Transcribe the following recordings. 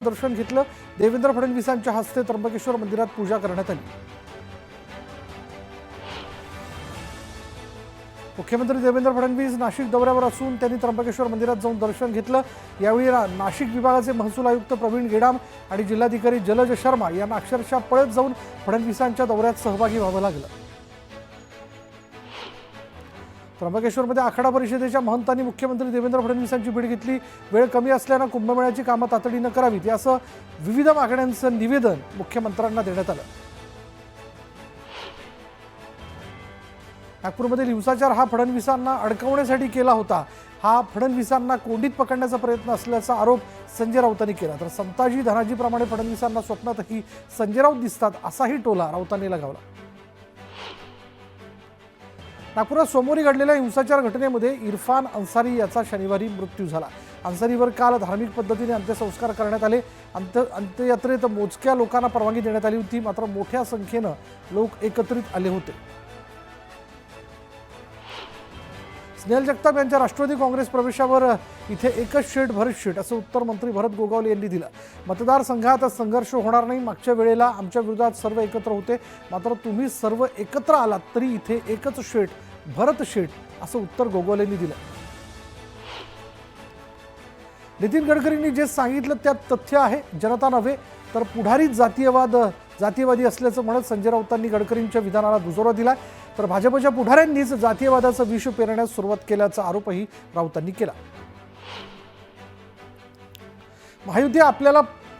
दर्शन घेतलं। देवेंद्र फडणवीसांच्या हस्ते त्र्यंबकेश्वर मंदिरात पूजा करण्यात आली। मुख्यमंत्री देवेंद्र फडणवीस नाशिक दौऱ्यावर असून त्यांनी त्र्यंबकेश्वर मंदिरात जाऊन दर्शन घेतलं। यावेळी नाशिक विभागाचे महसूल आयुक्त प्रवीण गेडाम आणि जिल्हाधिकारी जलज शर्मा यांना अक्षरशः पळत जाऊन फडणवीसांच्या दौऱ्यात सहभागी व्हावं लागलं। त्र्यंबकेश्वरमध्ये आखाडा परिषदेच्या महंतांनी मुख्यमंत्री देवेंद्र फडणवीसांची भेट घेतली। वेळ कमी असल्याने कुंभमेळ्याची कामं तातडीनं करावीत यासह विविध मागण्यांचं निवेदन मुख्यमंत्र्यांना देण्यात आलं। नागपूरमधील हिंसाचार हा फडणवीसांना अडकवण्यासाठी केला होता। हा फडणवीसांना कोंडीत पकडण्याचा प्रयत्न असल्याचा आरोप संजय राऊतांनी केला। तर संताजी धनाजीप्रमाणे फडणवीसांना स्वप्नातही संजय राऊत दिसतात असाही टोला राऊतांनी लगावला। नागपुरात सोमवारी घडलेल्या हिंसाचार घटनेमध्ये इरफान अन्सारी याचा शनिवारी मृत्यू झाला। अन्सारीवर काल धार्मिक पद्धतीने अंत्यसंस्कार करण्यात आले। अंत्ययात्रेत मोजक्या लोकांना परवानगी देण्यात आली होती, मात्र मोठ्या संख्येनं लोक एकत्रित आले होते। स्नेहल जगताप यांच्या राष्ट्रवादी काँग्रेस प्रवेशावर इथे एकच शीट भरत शीट असं उत्तर मंत्री भरत गोगावले यांनी दिलं। मतदारसंघात संघर्ष होणार नाही। मागच्या वेळेला आमच्या विरोधात सर्व एकत्र होते, मात्र तुम्ही सर्व एकत्र आलात तरी इथे एकच शीट भरत शीट असं उत्तर गोगावलेंनी दिलं। नितीन गडकरींनी जे सांगितलं त्यात तथ्य आहे, जनता नव्हे तर पुढारीच जातीयवादी असल्याचं म्हणत संजय राऊतांनी गडकरींच्या विधानाला दुजोरा दिला। तर भाजपच्या पुढाऱ्यांनीच जातीयवादाचं विष पेरण्यास सुरुवात केल्याचा आरोपही राऊतांनी केला। महायुती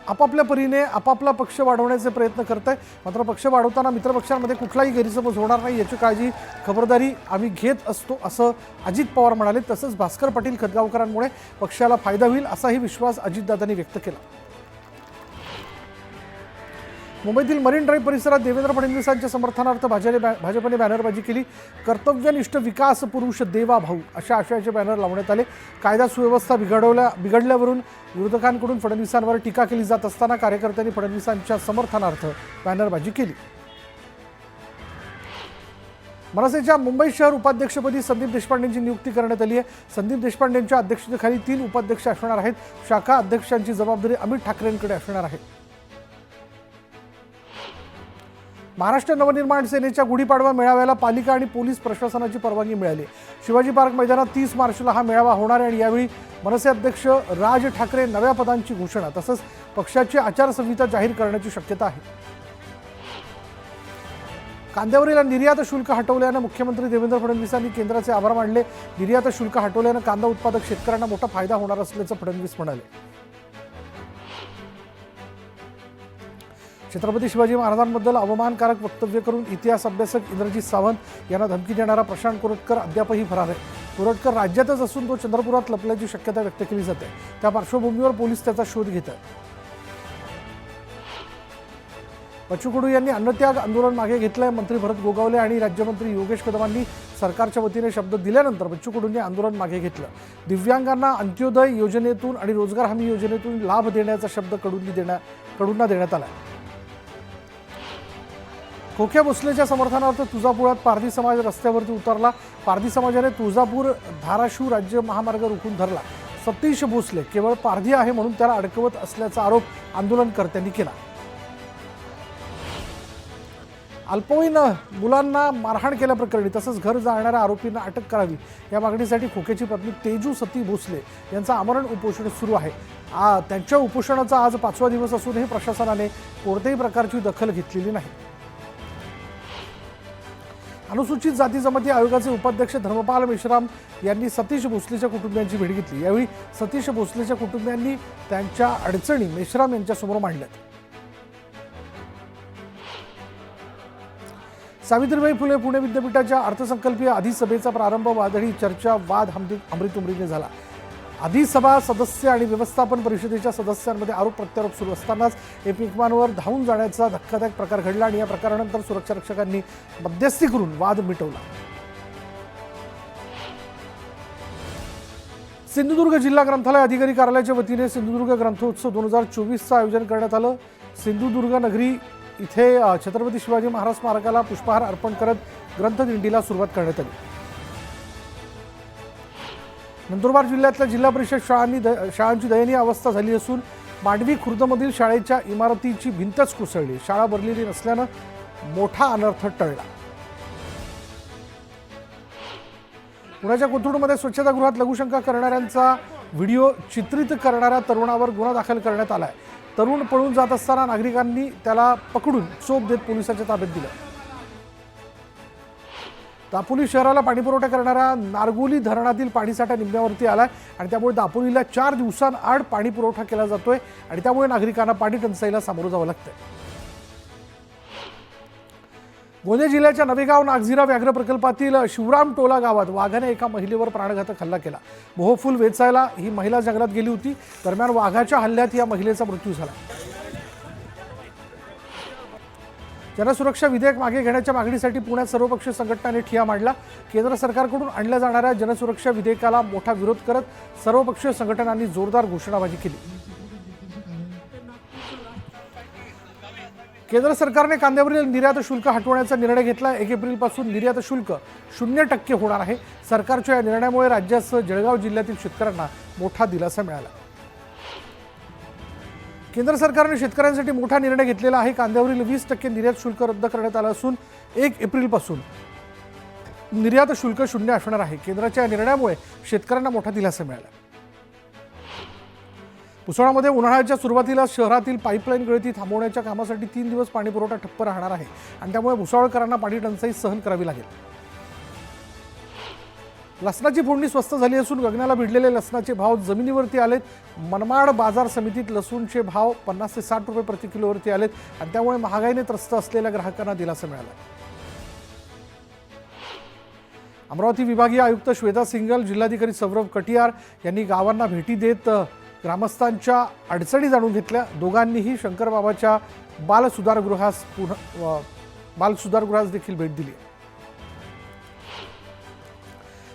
आपापल्या परीने आपापला पक्ष वाढवण्याचे प्रयत्न करत आहे, मात्र पक्ष वाढवताना मित्रपक्षांमध्ये कुठलाही गैरसमज होणार नाही याची काळजी खबरदारी आम्ही घेत असतो असं अजित पवार म्हणाले। तसंच भास्कर पाटील खतगावकरांमुळे पक्षाला फायदा होईल असाही विश्वास अजितदादांनी व्यक्त केला। मुंबईतील मरीन ड्राईव्ह परिसरात देवेंद्र फडणवीसांच्या समर्थनार्थ भाजपने बॅनरबाजी केली। कर्तव्यनिष्ठ विकास पुरुष देवा भाऊ अशा आशयाचे बॅनर लावण्यात आले। कायदा सुव्यवस्था बिघडल्यावरून विरोधकांकडून फडणवीसांवर टीका केली जात असताना कार्यकर्त्यांनी फडणवीसांच्या समर्थनार्थ बॅनरबाजी केली। मनसेच्या मुंबई शहर उपाध्यक्षपदी संदीप देशपांडेंची नियुक्ती करण्यात आली आहे। संदीप देशपांडेंच्या अध्यक्षतेखाली 3 उपाध्यक्ष असणार आहेत। शाखा अध्यक्षांची जबाबदारी अमित ठाकरेंकडे असणार आहे। महाराष्ट्र नवनिर्माण सेनेच्या गुढीपाडवा मेळाव्याला पालिका आणि पोलीस प्रशासनाची परवानगी मिळाली। शिवाजी पार्क मैदानात 30 मार्चला हा मेळावा होणार आहे आणि यावेळी मनसे अध्यक्ष राज ठाकरे नव्या पदांची घोषणा तसंच पक्षाची आचारसंहिता जाहीर करण्याची शक्यता आहे। कांद्यावरील निर्यात शुल्क हटवल्यानं मुख्यमंत्री देवेंद्र फडणवीसांनी केंद्राचे आभार मानले। निर्यात शुल्क हटवल्यानं कांदा उत्पादक शेतकऱ्यांना मोठा फायदा होणार असल्याचं फडणवीस म्हणाले। छत्रपती शिवाजी महाराजांबद्दल अवमानकारक वक्तव्य करून इतिहास अभ्यासक इंद्रजित सावंत यांना धमकी देणारा प्रशांत कोरटकर अद्यापही फरार आहे। कोरटकर राज्यातच असून तो चंद्रपुरात लपल्याची शक्यता व्यक्त केली जाते। त्या पार्श्वभूमीवर पोलीस त्याचा शोध घेत आहेत। बच्चू कडू यांनी अन्नत्याग आंदोलन मागे घेतलंय। मंत्री भरत गोगावले आणि राज्यमंत्री योगेश कदमांनी सरकारच्या वतीने शब्द दिल्यानंतर बच्चू कडूंनी आंदोलन मागे घेतलं। दिव्यांगांना अंत्योदय योजनेतून आणि रोजगार हमी योजनेतून लाभ देण्याचा शब्द कडूंना देण्यात आला। खोक्या भोसलेच्या समर्थनार्थ तुळजापुरात पारधी समाज रस्त्यावरती उतरला। पारधी समाजाने तुळजापूर धाराशिव राज्य महामार्ग रोखून धरला। सतीश भोसले केवळ पारधी आहे म्हणून त्याला अडकवत असल्याचा आरोप आंदोलनकर्त्यांनी केला। अल्पवयीन मुलांना मारहाण केल्याप्रकरणी तसंच घर जाळणाऱ्या आरोपींना अटक करावी या मागणीसाठी खोक्याची पत्नी तेजू सती भोसले यांचं आमरण उपोषण सुरू आहे। त्यांच्या उपोषणाचा आज 5वा दिवस असूनही प्रशासनाने कोणत्याही प्रकारची दखल घेतलेली नाही। अनुसूचित जाती जमाती आयोगाचे उपाध्यक्ष धर्मपाल मेश्राम यांनी सतीश भोसलेच्या कुटुंबियांची भेट घेतली। यावेळी सतीश भोसलेच्या कुटुंबियांनी त्यांच्या अडचणी मेश्राम यांच्यासमोर मांडल्यात। सावित्रीबाई फुले पुणे विद्यापीठाच्या अर्थसंकल्पीय अधिसभेचा प्रारंभ वादळी चर्चा वाद अमृतुमरीने झाला। अधिसभा सदस्य आणि व्यवस्थापन परिषदेच्या सदस्यांमध्ये आरोप प्रत्यारोप सुरू असतानाच एकमेकांवर धावून जाण्याचा धक्कादायक प्रकार घडला आणि या प्रकारानंतर सुरक्षा रक्षकांनी मध्यस्थी करून वाद मिटवला। सिंधुदुर्ग जिल्हा ग्रंथालय अधिकारी कार्यालयाच्या वतीने सिंधुदुर्ग ग्रंथोत्सव 2024चं आयोजन करण्यात आलं। सिंधुदुर्ग नगरी इथे छत्रपती शिवाजी महाराज स्मारकाला पुष्पहार अर्पण करत ग्रंथदिंडीला सुरुवात करण्यात आली। नंदुरबार जिल्ह्यातल्या जिल्हा परिषद शाळांची दयनीय अवस्था झाली असून मांडवी खुर्दमधील शाळेच्या इमारतीची भिंतच कोसळली, शाळा भरलेली नसल्यानं मोठा अनर्थ टळला. पुण्याच्या कोथरूडमध्ये स्वच्छतागृहात लघुशंका करणाऱ्यांचा व्हिडिओ चित्रित करणाऱ्या तरुणावर गुन्हा दाखल करण्यात आलाय. तरुण पळून जात असताना नागरिकांनी त्याला पकडून चोप देत पोलिसांच्या ताब्यात दिलं. दापोली शहराला पाणीपुरवठा करणाऱ्या नारगोली धरणातील पाणीसाठा निम्म्यावरती आलाय आणि त्यामुळे दापोलीला 4 दिवसांआड पाणी पुरवठा केला जातोय आणि त्यामुळे नागरिकांना पाणी टंचाईला सामोरं जावं लागतंय. गोंदिया जिल्ह्याच्या नवेगाव नागझिरा व्याघ्र प्रकल्पातील शिवराम टोला गावात वाघाने एका महिलेवर प्राणघातक हल्ला केला. मोहफूल वेचायला ही महिला जंगलात गेली होती. दरम्यान वाघाच्या हल्ल्यात या महिलेचा मृत्यू झाला. जनसुरक्षा विधेयक मागे घेण्याच्या मागणीसाठी पुण्यात सर्वपक्षीय संघटनांनी ठिय्या मांडला. केंद्र सरकारकडून आणल्या जाणाऱ्या जनसुरक्षा विधेयकाला मोठा विरोध करत सर्वपक्षीय संघटनांनी जोरदार घोषणाबाजी केली. केंद्र सरकारने कांद्यावरील निर्यात शुल्क हटवण्याचा निर्णय घेतला. 1 एप्रिलपासून निर्यात शुल्क 0% होणार आहे. सरकारच्या या निर्णयामुळे राज्यासह जळगाव जिल्ह्यातील शेतकऱ्यांना मोठा दिलासा मिळाला. केंद्र सरकारने शेतकऱ्यांसाठी मोठा निर्णय घेतलेला आहे. कांद्यावरील 20% निर्यात शुल्क रद्द करण्यात आलं असून 1 एप्रिलपासून निर्यात शुल्क 0 असणार आहे. केंद्राच्या या निर्णयामुळे शेतकऱ्यांना मोठा दिलासा मिळाला. पुसळामध्ये उन्हाळ्याच्या सुरुवातीला शहरातील पाईपलाईन गळती थांबवण्याच्या कामासाठी 3 दिवस पाणीपुरवठा ठप्प राहणार आहे आणि त्यामुळे भुसावळकरांना पाणी टंचाई सहन करावी लागेल. लसणाची फोडणी स्वस्त झाली असून गगनाला भिडलेले लसणाचे भाव जमिनीवरती आलेत. मनमाड बाजार समितीत लसूणचे भाव 50 ते 60 रुपये प्रति किलोवरती आलेत आणि त्यामुळे महागाईने त्रस्त असलेल्या ग्राहकांना दिलासा मिळाला. अमरावती विभागीय आयुक्त श्वेता सिंगल, जिल्हाधिकारी सौरभ कटियार यांनी गावांना भेटी देत ग्रामस्थांच्या अडचणी जाणून घेतल्या. दोघांनीही शंकरबाबाच्या बालसुधारगृहास देखील भेट दिली.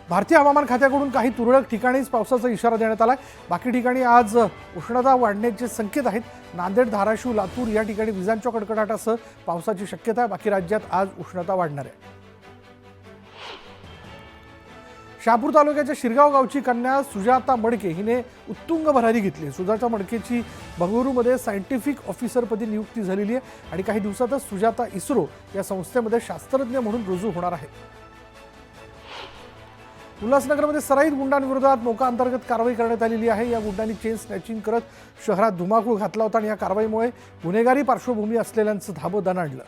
भारतीय हवामान खात्याकडून काही तुरळक ठिकाणीच पावसाचा इशारा देण्यात आला. बाकी ठिकाणी आज उष्णता वाढण्याचे संकेत आहेत. नांदेड, धाराशिव, लातूर या ठिकाणी विजांच्या कडकडाटासह पावसाची शक्यता आहे. बाकी राज्यात आज उष्णता वाढणार आहे. शहापूर तालुक्याच्या शिरगाव गावची कन्या सुजाता मडके हिने उत्तुंग भरारी घेतली. सुजाता मडकेची बंगळुरूमध्ये सायंटिफिक ऑफिसरपदी नियुक्ती झालेली आहे आणि काही दिवसातच सुजाता इस्रो या संस्थेमध्ये शास्त्रज्ञ म्हणून रुजू होणार आहे. उल्हासनगरमध्ये सराईत गुंडांविरोधात मोका अंतर्गत कारवाई करण्यात आलेली आहे. या गुंडांनी चेन स्नॅचिंग करत शहरात धुमाकूळ घातला होता आणि या कारवाईमुळे गुन्हेगारी पार्श्वभूमी असलेल्यांचं धाबं दणाणलं.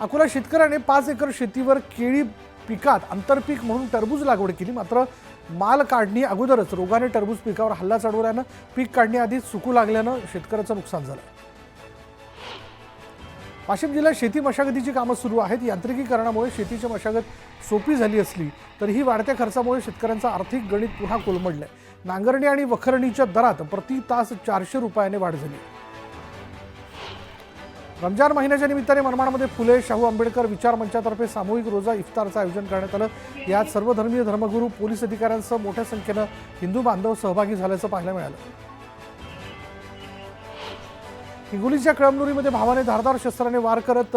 अकोला शेतकऱ्याने 5 एकर शेतीवर केळी पिकात आंतरपीक म्हणून टरबूज लागवड केली. मात्र माल काढणी अगोदरच रोगाने टरबूज पिकावर हल्ला चढवल्यानं पीक काढण्याआधीच सुकू लागल्यानं शेतकऱ्याचं नुकसान झालं. वाशिम जिल्ह्यात शेती मशागतीची कामं सुरू आहेत. यांत्रिकीकरणामुळे शेतीची मशागत सोपी झाली असली तरीही वाढत्या खर्चामुळे शेतकऱ्यांचं आर्थिक गणित पुन्हा कोलमडलंय. नांगरणी आणि वखरणीच्या दरात प्रति तास 400 रुपयाने वाढ झाली. रमजान महिन्याच्या निमित्ताने मनमाडमध्ये फुले शाहू आंबेडकर विचार मंचातर्फे सामूहिक रोजा इफ्तारचं आयोजन करण्यात आलं. यात सर्व धर्मीय धर्मगुरू, पोलीस अधिकाऱ्यांसह मोठ्या संख्येनं हिंदू बांधव सहभागी झाल्याचं पाहायला मिळालं. हिंगोलीच्या कळमनुरीमध्ये भावाने धारदार शस्त्राने वार करत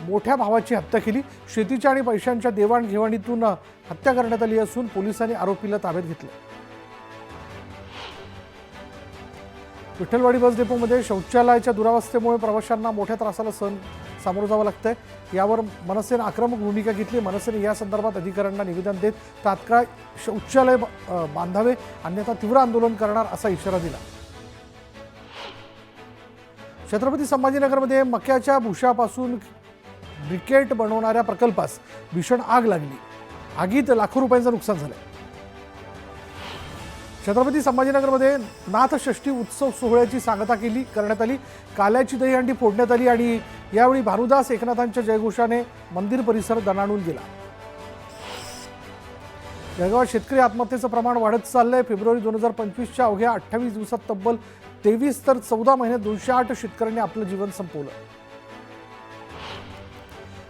मोठ्या भावाची हत्या केली. शेतीच्या आणि पैशांच्या देवाणघेवाणीतून हत्या करण्यात आली असून पोलिसांनी आरोपीला ताब्यात घेतलं. विठ्ठलवाडी बस डेपोमध्ये शौचालयाच्या दुरावस्थेमुळे प्रवाशांना मोठ्या त्रासाला सामोरं जावं लागतंय. यावर मनसेने आक्रमक भूमिका घेतली. मनसेने या संदर्भात अधिकाऱ्यांना निवेदन देत तात्काळ शौचालय बांधावे अन्यथा तीव्र आंदोलन करणार असा इशारा दिला. छत्रपती संभाजीनगरमध्ये मक्याच्या भुशापासून ब्रिकेट बनवणाऱ्या प्रकल्पास भीषण आग लागली. आगीत लाखो रुपयांचं नुकसान झालं. छत्रपती संभाजीनगरमध्ये नाथषष्ठी उत्सव सोहळ्याची सांगता करण्यात आली. काल्याची दहीहंडी फोडण्यात आली आणि यावेळी भानुदास एकनाथांच्या जयघोषाने मंदिर परिसर दणाणून गेला. जळगावात शेतकरी आत्महत्येचं प्रमाण वाढत चाललंय. फेब्रुवारी 2025च्या अवघ्या 28 दिवसात तब्बल 23 तर 14 महिन्यात 208 शेतकऱ्यांनी आपलं जीवन संपवलं.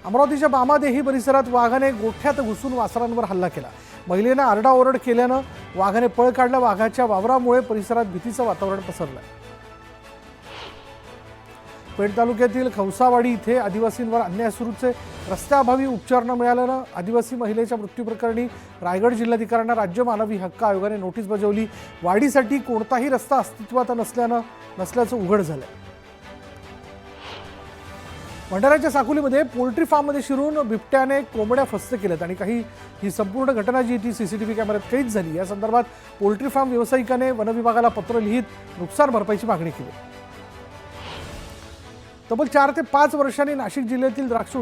अमरावतीच्या बामादेही परिसरात वाघाने गोठ्यात घुसून वासरांवर हल्ला केला. महिलेनं आरडाओरड केल्यानं वाघाने पळ काढला. वाघाच्या वावरामुळे परिसरात भीतीचं वातावरण पसरलं. पेठ तालुक्यातील खवसावाडी इथे आदिवासींवर अन्याय सुरूच आहे. रस्त्याअभावी उपचार न मिळाल्यानं आदिवासी महिलेच्या मृत्यूप्रकरणी रायगड जिल्हाधिकाऱ्यांना राज्य मानवी हक्क आयोगाने नोटीस बजावली. वाढीसाठी कोणताही रस्ता अस्तित्वात नसल्याचं उघड झालंय. भंडाऱ्याच्या साकोलीमध्ये पोल्ट्री फार्ममध्ये शिरून बिबट्याने कोंबड्या फस्त केल्यात आणि ही संपूर्ण घटना जी ती सीसीटीव्ही कॅमेऱ्यात कैद झाली. या संदर्भात पोल्ट्री फार्म व्यावसायिकाने वनविभागाला पत्र लिहित नुकसान भरपाईची मागणी केली. तब्बल 4 ते 5 वर्षांनी नाशिक जिल्ह्यातील द्राक्ष